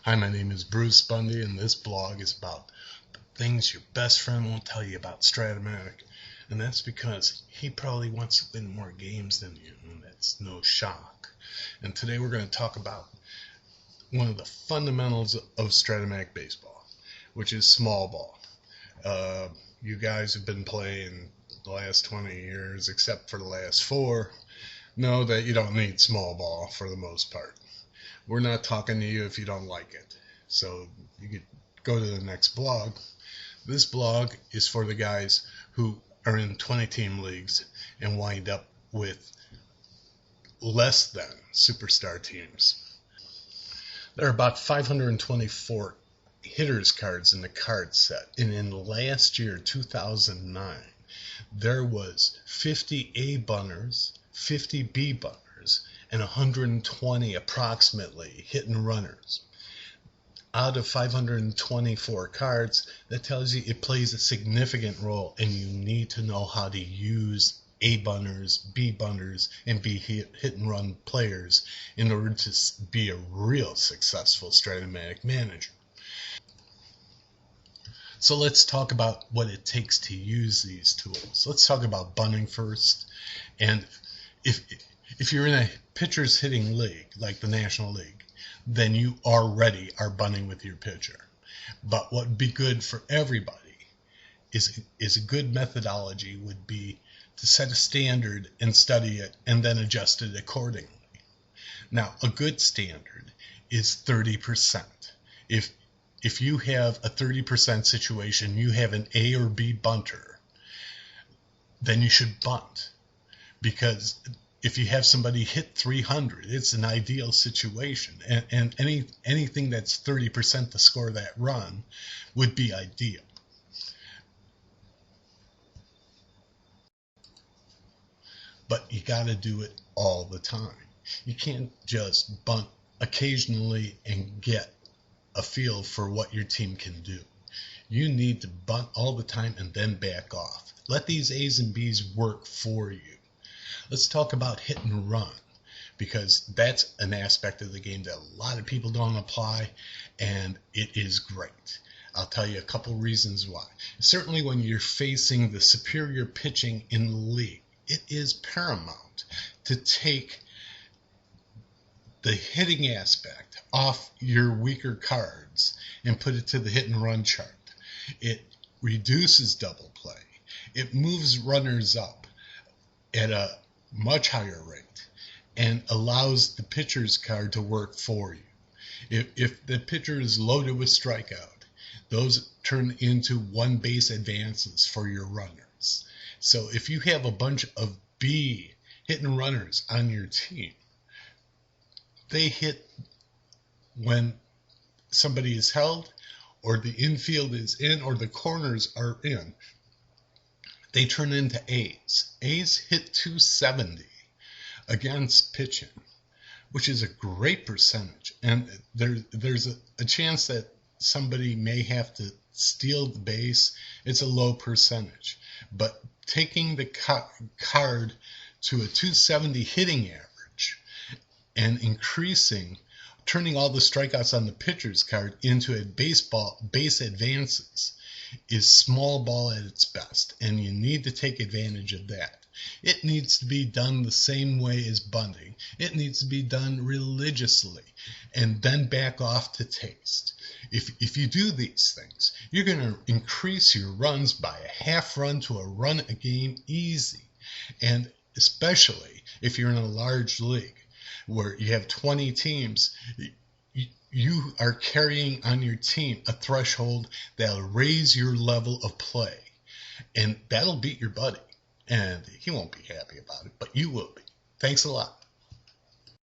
Hi, my name is Bruce Bundy, and this blog is about the things your best friend won't tell you about Strat-o-matic. And that's because he probably wants to win more games than you, and that's no shock. And today we're going to talk about one of the fundamentals of Strat-o-matic Baseball, which is small ball. You guys have been playing the last 20 years, except for the last 4, know that you don't need small ball for the most part. We're not talking to you if you don't like it. So you could go to the next blog. This blog is for the guys who are in 20-team leagues and wind up with less than superstar teams. There are about 524 hitters cards in the card set. And in last year, 2009, there was 50 A bunters, 50 B bunters, and 120 approximately hit and runners. Out of 524 cards, that tells you it plays a significant role, and you need to know how to use A bunters, B bunters, and B hit and run players in order to be a real successful Strat-o-matic manager. So let's talk about what it takes to use these tools. Let's talk about bunting first. And if you're in a pitcher's hitting league, like the National League, then you already are bunting with your pitcher. But what would be good for everybody is a good methodology would be to set a standard and study it and then adjust it accordingly. Now, a good standard is 30%. If you have a 30% situation, you have an A or B bunter, then you should bunt. Because if you have somebody hit 300, it's an ideal situation. And anything that's 30% to score that run would be ideal. But you got to do it all the time. You can't just bunt occasionally and get a feel for what your team can do. You need to bunt all the time and then back off. Let these A's and B's work for you. Let's talk about hit and run, because that's an aspect of the game that a lot of people don't apply, and it is great. I'll tell you a couple reasons why. Certainly when you're facing the superior pitching in the league, it is paramount to take the hitting aspect off your weaker cards and put it to the hit and run chart. It reduces double play. It moves runners up at a much higher rate and allows the pitcher's card to work for you. If the pitcher is loaded with strikeout, those turn into one base advances for your runners. So if you have a bunch of B hit and runners on your team, they hit when somebody is held or the infield is in or the corners are in. They turn into A's. A's hit 270 against pitching, which is a great percentage. And there's a chance that somebody may have to steal the base. It's a low percentage. But taking the card to a 270 hitting average and turning all the strikeouts on the pitcher's card into a base advances is small ball at its best, and you need to take advantage of that. It needs to be done the same way as bunting. It needs to be done religiously and then back off to taste. If you do these things, you're going to increase your runs by a half run to a run a game easy. And especially if you're in a large league where you have 20 teams, you are carrying on your team a threshold that'll raise your level of play, and that'll beat your buddy, and he won't be happy about it, but you will be. Thanks a lot.